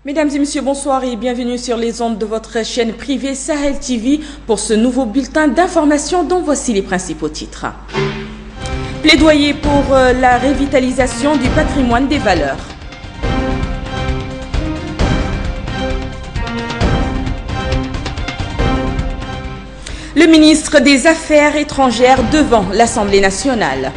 Mesdames et messieurs, bonsoir et bienvenue sur les ondes de votre chaîne privée Sahel TV pour ce nouveau bulletin d'information dont voici les principaux titres. Plaidoyer pour la revitalisation du patrimoine des valeurs. Le ministre des Affaires étrangères devant l'Assemblée nationale.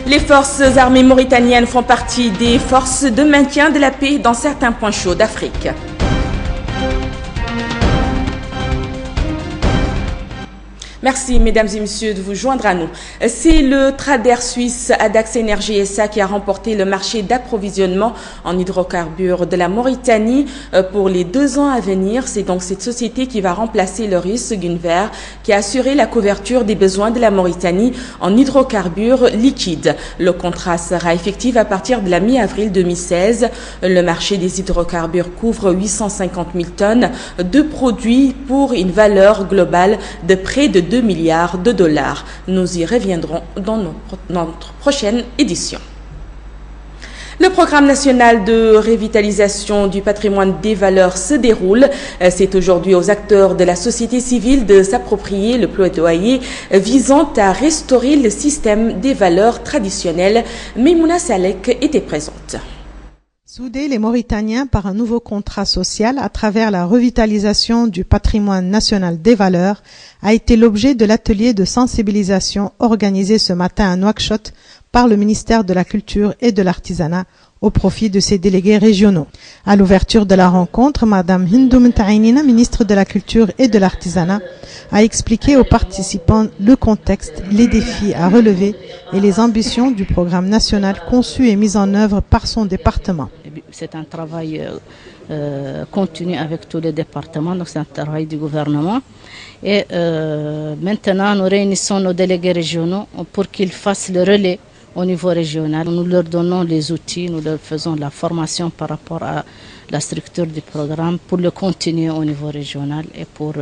Les forces armées mauritaniennes font partie des forces de maintien de la paix dans certains points chauds d'Afrique. Merci mesdames et messieurs de vous joindre à nous. C'est le trader suisse Adax Energy SA qui a remporté le marché d'approvisionnement en hydrocarbures de la Mauritanie pour les 2 ans à venir. C'est donc cette société qui va remplacer le russe Gunver qui a assuré la couverture des besoins de la Mauritanie en hydrocarbures liquides. Le contrat sera effectif à partir de la mi-avril 2016. Le marché des hydrocarbures couvre 850 000 tonnes de produits pour une valeur globale de près de 2 milliards de dollars. Nous y reviendrons dans notre prochaine édition. Le programme national de revitalisation du patrimoine des valeurs se déroule. C'est aujourd'hui aux acteurs de la société civile de s'approprier le plaidoyer visant à restaurer le système des valeurs traditionnelles. Memouna Salek était présente. Souder les Mauritaniens par un nouveau contrat social à travers la revitalisation du patrimoine national des valeurs a été l'objet de l'atelier de sensibilisation organisé ce matin à Nouakchott par le ministère de la Culture et de l'Artisanat au profit de ses délégués régionaux. À l'ouverture de la rencontre, Madame Hindou Mtaïnina, ministre de la Culture et de l'Artisanat, a expliqué aux participants le contexte, les défis à relever et les ambitions du programme national conçu et mis en œuvre par son département. C'est un travail continu avec tous les départements, donc c'est un travail du gouvernement. Et maintenant, nous réunissons nos délégués régionaux pour qu'ils fassent le relais au niveau régional. Nous leur donnons les outils, nous leur faisons la formation par rapport à la structure du programme pour le continuer au niveau régional et pour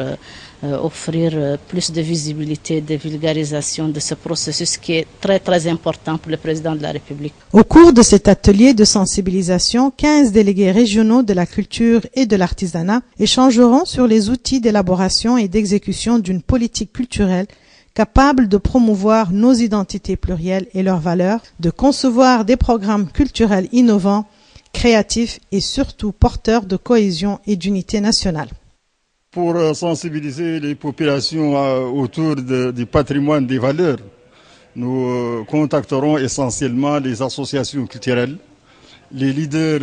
offrir plus de visibilité, de vulgarisation de ce processus qui est très très important pour le président de la République. Au cours de cet atelier de sensibilisation, 15 délégués régionaux de la culture et de l'artisanat échangeront sur les outils d'élaboration et d'exécution d'une politique culturelle capable de promouvoir nos identités plurielles et leurs valeurs, de concevoir des programmes culturels innovants, créatifs et surtout porteurs de cohésion et d'unité nationale. Pour sensibiliser les populations autour du patrimoine des valeurs, nous contacterons essentiellement les associations culturelles, les leaders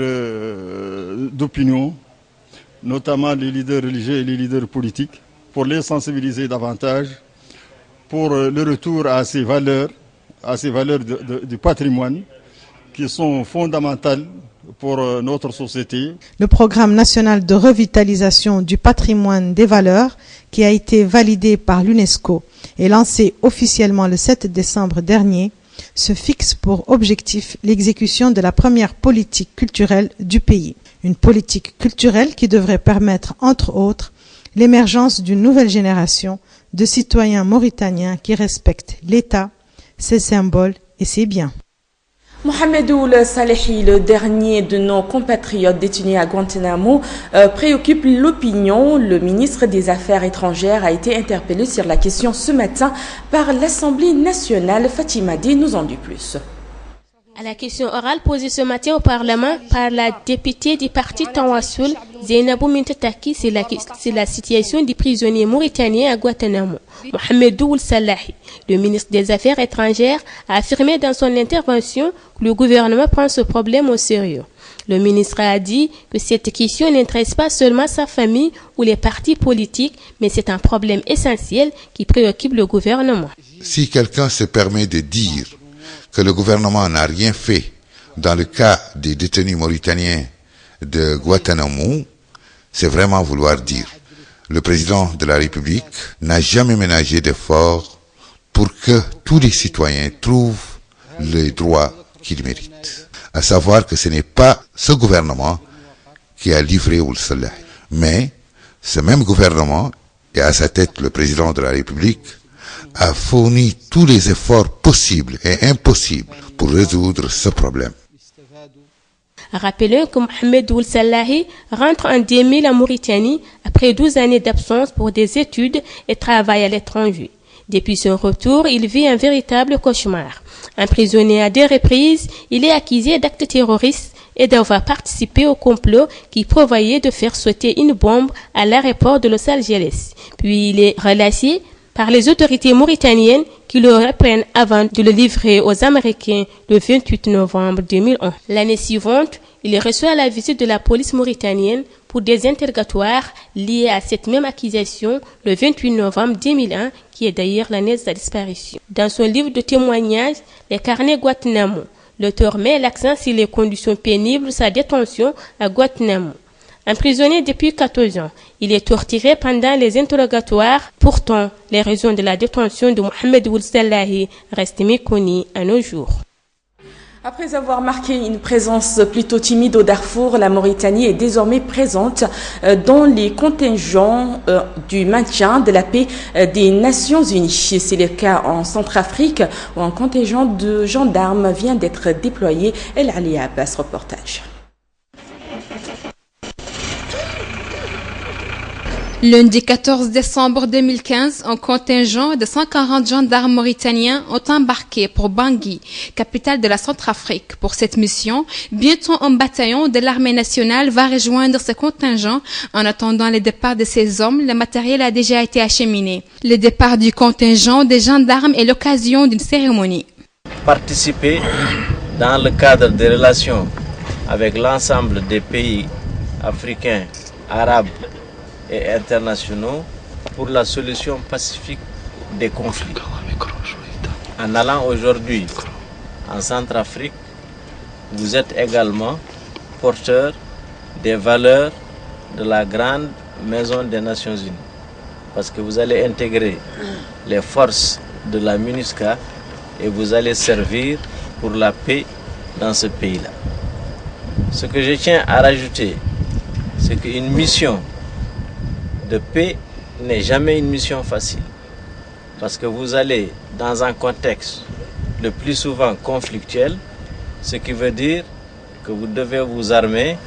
d'opinion, notamment les leaders religieux et les leaders politiques, pour les sensibiliser davantage pour le retour à ces valeurs du patrimoine qui sont fondamentales pour notre société. Le programme national de revitalisation du patrimoine des valeurs, qui a été validé par l'UNESCO et lancé officiellement le 7 décembre dernier, se fixe pour objectif l'exécution de la première politique culturelle du pays. Une politique culturelle qui devrait permettre, entre autres, l'émergence d'une nouvelle génération de citoyens mauritaniens qui respectent l'État, ses symboles et ses biens. Mohamedou Salehi, le dernier de nos compatriotes détenus à Guantanamo, préoccupe l'opinion. Le ministre des Affaires étrangères a été interpellé sur la question ce matin par l'Assemblée nationale. Fatima D nous en dit plus. À la question orale posée ce matin au Parlement par la députée du parti Tawassul, Zainabou Mintataki, c'est la situation des prisonniers mauritaniens à Guantanamo. Mohamedou Salahi, le ministre des Affaires étrangères, a affirmé dans son intervention que le gouvernement prend ce problème au sérieux. Le ministre a dit que cette question n'intéresse pas seulement sa famille ou les partis politiques, mais c'est un problème essentiel qui préoccupe le gouvernement. Si quelqu'un se permet de dire que le gouvernement n'a rien fait dans le cas des détenus mauritaniens de Guantanamo, c'est vraiment vouloir dire. Le président de la République n'a jamais ménagé d'efforts pour que tous les citoyens trouvent les droits qu'ils méritent. À savoir que ce n'est pas ce gouvernement qui a livré Ould Salah, mais ce même gouvernement, et à sa tête le président de la République, a fourni tous les efforts possibles et impossibles pour résoudre ce problème. Rappelez que Mohamed Ould Salahi rentre en 2000 en Mauritanie après 12 années d'absence pour des études et travaille à l'étranger. Depuis son retour, il vit un véritable cauchemar. Emprisonné à 2 reprises, il est accusé d'actes terroristes et d'avoir participé au complot qui prévoyait de faire sauter une bombe à l'aéroport de Los Angeles. Puis il est relâché par les autorités mauritaniennes qui le reprennent avant de le livrer aux Américains le 28 novembre 2001. L'année suivante, il reçoit la visite de la police mauritanienne pour des interrogatoires liés à cette même accusation le 28 novembre 2001, qui est d'ailleurs l'année de sa disparition. Dans son livre de témoignages, Les carnets Guantanamo, l'auteur met l'accent sur les conditions pénibles de sa détention à Guantanamo. Emprisonné depuis 14 ans, il est torturé pendant les interrogatoires. Pourtant, les raisons de la détention de Mohamed Ould Salahi restent méconnues à nos jours. Après avoir marqué une présence plutôt timide au Darfour, la Mauritanie est désormais présente dans les contingents du maintien de la paix des Nations Unies. C'est le cas en Centrafrique où un contingent de gendarmes vient d'être déployé. El Ali Abbas, reportage. Lundi 14 décembre 2015, un contingent de 140 gendarmes mauritaniens ont embarqué pour Bangui, capitale de la Centrafrique. Pour cette mission, bientôt un bataillon de l'armée nationale va rejoindre ce contingent. En attendant le départ de ces hommes, le matériel a déjà été acheminé. Le départ du contingent des gendarmes est l'occasion d'une cérémonie. Participer dans le cadre des relations avec l'ensemble des pays africains, arabes et internationaux pour la solution pacifique des conflits. En allant aujourd'hui en Centrafrique, vous êtes également porteur des valeurs de la grande maison des Nations Unies, parce que vous allez intégrer les forces de la MINUSCA et vous allez servir pour la paix dans ce pays-là. Ce que je tiens à rajouter, c'est qu'une mission de paix n'est jamais une mission facile, parce que vous allez dans un contexte le plus souvent conflictuel, ce qui veut dire que vous devez vous armer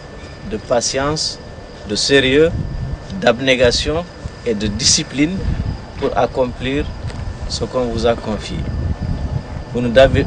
de patience, de sérieux, d'abnégation et de discipline pour accomplir ce qu'on vous a confié. Vous ne devez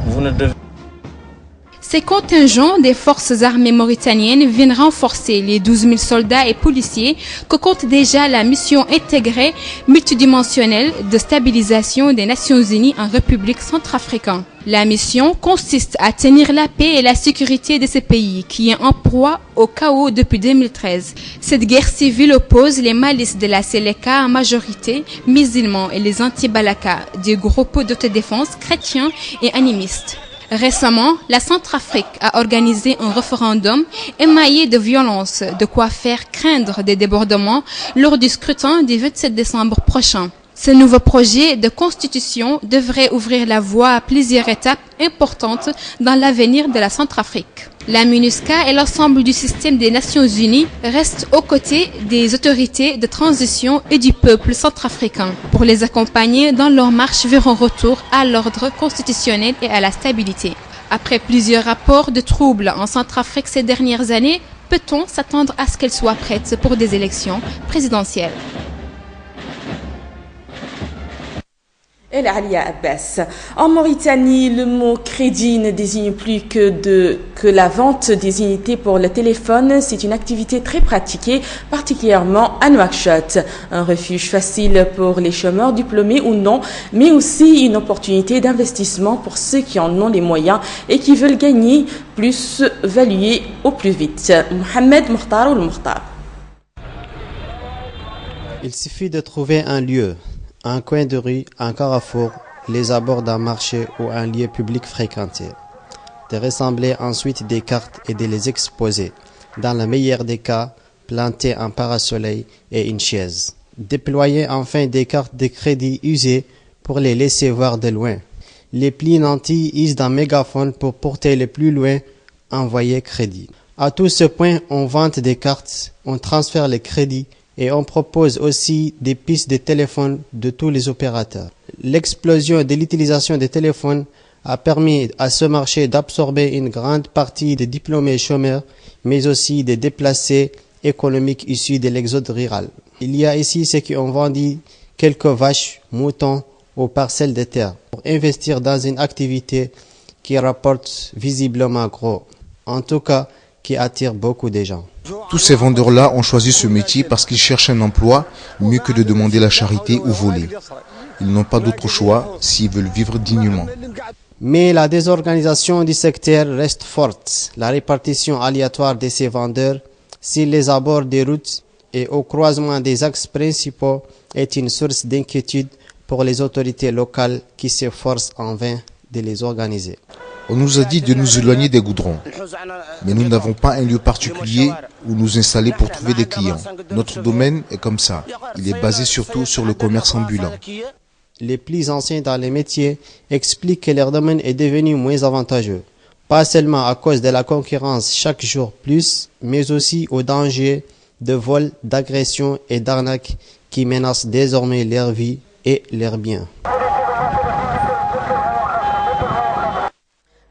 Ces contingents des forces armées mauritaniennes viennent renforcer les 12 000 soldats et policiers que compte déjà la mission intégrée multidimensionnelle de stabilisation des Nations Unies en République centrafricaine. La mission consiste à tenir la paix et la sécurité de ce pays qui est en proie au chaos depuis 2013. Cette guerre civile oppose les milices de la Seleka en majorité musulmans et les anti-Balaka, des groupes d'autodéfense chrétiens et animistes. Récemment, la Centrafrique a organisé un référendum émaillé de violence, de quoi faire craindre des débordements lors du scrutin du 27 décembre prochain. Ce nouveau projet de constitution devrait ouvrir la voie à plusieurs étapes importantes dans l'avenir de la Centrafrique. La MINUSCA et l'ensemble du système des Nations Unies restent aux côtés des autorités de transition et du peuple centrafricain pour les accompagner dans leur marche vers un retour à l'ordre constitutionnel et à la stabilité. Après plusieurs rapports de troubles en Centrafrique ces dernières années, peut-on s'attendre à ce qu'elle soit prête pour des élections présidentielles? El Alia Abbas. En Mauritanie, le mot crédit ne désigne plus que la vente des unités pour le téléphone. C'est une activité très pratiquée, particulièrement à Nouakchott. Un refuge facile pour les chômeurs diplômés ou non, mais aussi une opportunité d'investissement pour ceux qui en ont les moyens et qui veulent gagner plus, valuer au plus vite. Mohamed Mokhtar ou le Mokhtar. Il suffit de trouver un lieu, un coin de rue, un carrefour, les abords d'un marché ou un lieu public fréquenté. De rassembler ensuite des cartes et de les exposer. Dans le meilleur des cas, planter un parasoleil et une chaise. Déployer enfin des cartes de crédit usées pour les laisser voir de loin. Les plis nantis usent d'un mégaphone pour porter le plus loin, envoyer crédit. À tout ce point, on vente des cartes, on transfère les crédits et on propose aussi des pistes de téléphone de tous les opérateurs. L'explosion de l'utilisation des téléphones a permis à ce marché d'absorber une grande partie des diplômés chômeurs, mais aussi des déplacés économiques issus de l'exode rural. Il y a ici ceux qui ont vendu quelques vaches, moutons ou parcelles de terre pour investir dans une activité qui rapporte visiblement gros, en tout cas qui attire beaucoup de gens. Tous ces vendeurs-là ont choisi ce métier parce qu'ils cherchent un emploi mieux que de demander la charité ou voler. Ils n'ont pas d'autre choix s'ils veulent vivre dignement. Mais la désorganisation du secteur reste forte. La répartition aléatoire de ces vendeurs sur les abords des routes et au croisement des axes principaux est une source d'inquiétude pour les autorités locales qui s'efforcent en vain de les organiser. On nous a dit de nous éloigner des goudrons, mais nous n'avons pas un lieu particulier où nous installer pour trouver des clients. Notre domaine est comme ça, il est basé surtout sur le commerce ambulant. Les plus anciens dans les métiers expliquent que leur domaine est devenu moins avantageux, pas seulement à cause de la concurrence chaque jour plus, mais aussi au danger de vol, d'agression et d'arnaque qui menacent désormais leur vie et leurs biens.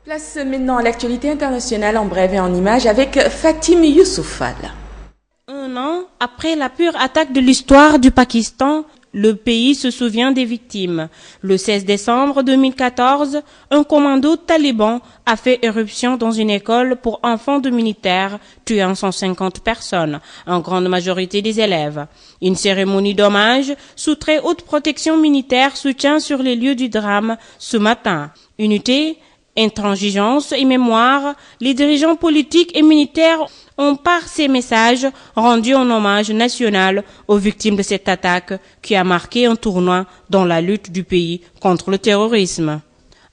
Place maintenant à l'actualité internationale en bref et en images avec Fatim Youssoufal. Un an après la pure attaque de l'histoire du Pakistan, le pays se souvient des victimes. Le 16 décembre 2014, un commando taliban a fait éruption dans une école pour enfants de militaires, tuant 150 personnes, en grande majorité des élèves. Une cérémonie d'hommage sous très haute protection militaire se tient sur les lieux du drame ce matin. Unité, intransigeance et mémoire, les dirigeants politiques et militaires ont par ces messages rendu un hommage national aux victimes de cette attaque qui a marqué un tournant dans la lutte du pays contre le terrorisme.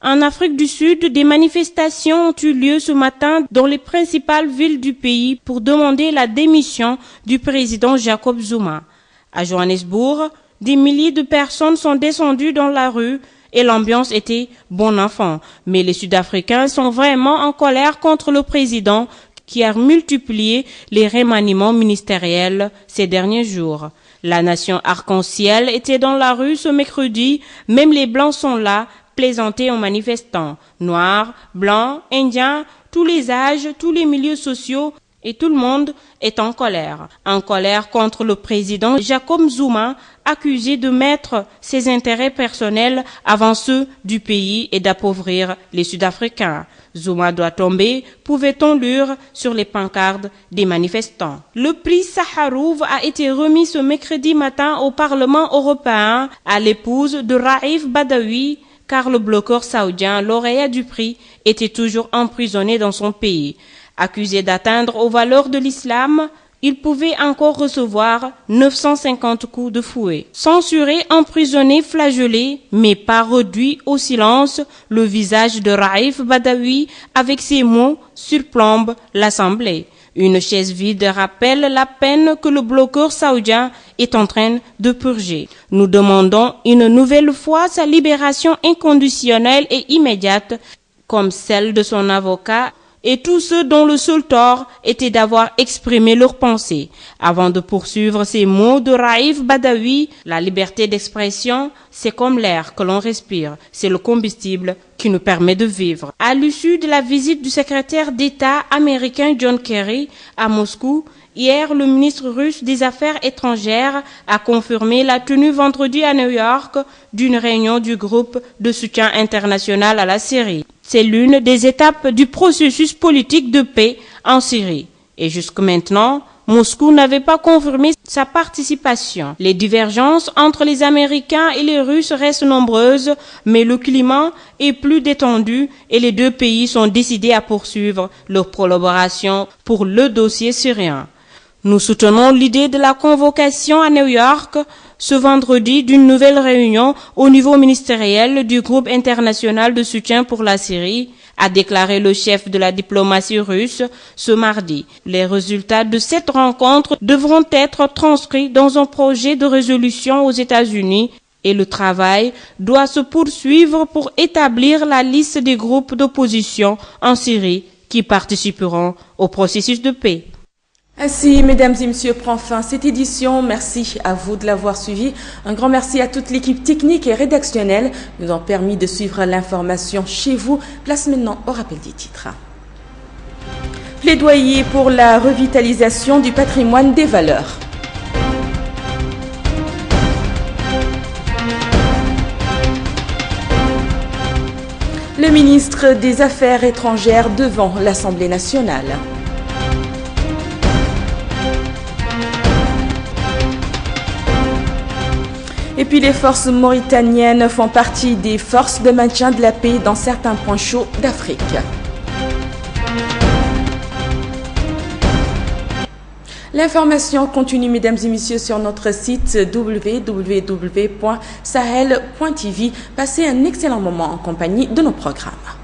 En Afrique du Sud, des manifestations ont eu lieu ce matin dans les principales villes du pays pour demander la démission du président Jacob Zuma. À Johannesburg, des milliers de personnes sont descendues dans la rue et l'ambiance était bon enfant. Mais les Sud-Africains sont vraiment en colère contre le président qui a multiplié les remaniements ministériels ces derniers jours. La nation arc-en-ciel était dans la rue ce mercredi, même les Blancs sont là, plaisantés aux manifestants. Noirs, Blancs, Indiens, tous les âges, tous les milieux sociaux, et tout le monde est en colère. En colère contre le président Jacob Zuma, accusé de mettre ses intérêts personnels avant ceux du pays et d'appauvrir les Sud-Africains. Zuma doit tomber, pouvait-on lire sur les pancartes des manifestants. Le prix Sakharov a été remis ce mercredi matin au Parlement européen à l'épouse de Raif Badawi, car le bloqueur saoudien, lauréat du prix, était toujours emprisonné dans son pays. Accusé d'atteindre aux valeurs de l'islam, il pouvait encore recevoir 950 coups de fouet. Censuré, emprisonné, flagellé, mais pas réduit au silence, le visage de Raif Badawi, avec ces mots, surplombe l'Assemblée. Une chaise vide rappelle la peine que le bloqueur saoudien est en train de purger. Nous demandons une nouvelle fois sa libération inconditionnelle et immédiate, comme celle de son avocat, et tous ceux dont le seul tort était d'avoir exprimé leurs pensées. Avant de poursuivre ces mots de Raif Badawi, la liberté d'expression, c'est comme l'air que l'on respire, c'est le combustible qui nous permet de vivre. À l'issue de la visite du secrétaire d'État américain John Kerry à Moscou, hier, le ministre russe des Affaires étrangères a confirmé la tenue vendredi à New York d'une réunion du groupe de soutien international à la Syrie. C'est l'une des étapes du processus politique de paix en Syrie. Et jusque maintenant, Moscou n'avait pas confirmé sa participation. Les divergences entre les Américains et les Russes restent nombreuses, mais le climat est plus détendu et les deux pays sont décidés à poursuivre leur collaboration pour le dossier syrien. Nous soutenons l'idée de la convocation à New York ce vendredi d'une nouvelle réunion au niveau ministériel du groupe international de soutien pour la Syrie, a déclaré le chef de la diplomatie russe ce mardi. Les résultats de cette rencontre devront être transcrits dans un projet de résolution aux États-Unis et le travail doit se poursuivre pour établir la liste des groupes d'opposition en Syrie qui participeront au processus de paix. Ainsi, mesdames et messieurs, prend fin cette édition. Merci à vous de l'avoir suivi. Un grand merci à toute l'équipe technique et rédactionnelle qui nous ont permis de suivre l'information chez vous. Place maintenant au rappel des titres. Plaidoyer pour la revitalisation du patrimoine des valeurs. Le ministre des Affaires étrangères devant l'Assemblée nationale. Et puis les forces mauritaniennes font partie des forces de maintien de la paix dans certains points chauds d'Afrique. L'information continue, mesdames et messieurs, sur notre site www.sahel.tv. Passez un excellent moment en compagnie de nos programmes.